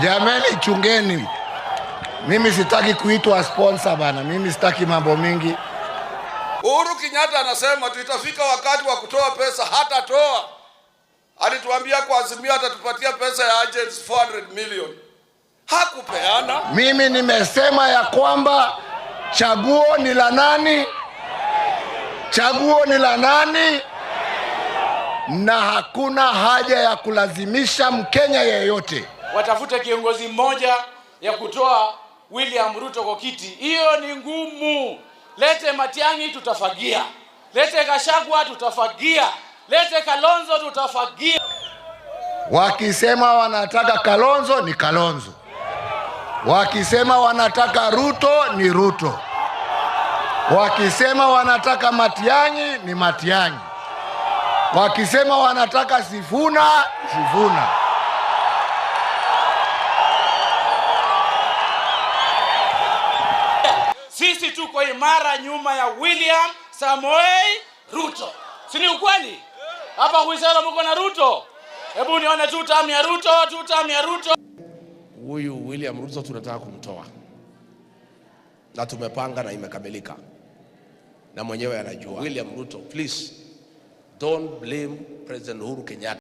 Jameni, chungeni. Mimi sitaki kuitwa sponsor bana. Mimi sitaki mambo mingi. Uhuru Kenyatta anasema tutafika wakati wa kutoa pesa, hata toa. Alituambia kwa Azimio atatupatia pesa ya agents 400 million. Hakupeana. Mimi nimesema ya kwamba chaguo ni la nani? Chaguo ni la nani? Na hakuna haja ya kulazimisha Mkenya yeyote. Watafute kiongozi mmoja ya kutoa William Ruto kwa kiti. Hiyo ni ngumu. Lete Matiang'i tutafagia. Lete Gachagua tutafagia. Lete Kalonzo tutafagia. Wakisema wanataka Kalonzo ni Kalonzo. Wakisema wanataka Ruto ni Ruto. Wakisema wanataka Matiang'i ni Matiang'i. Wakisema wanataka Sifuna, Sifuna. Sisi tuko imara nyuma ya William Samoei Ruto. Si ni ukweli? Hapa kuisema mko na Ruto. Hebu nione tutam ya Ruto, tutam ya Ruto. Huyu William Ruto tunataka kumtoa. Na tumepanga na imekamilika. Na mwenyewe anajua. William Ruto, please don't blame President Uhuru Kenyatta.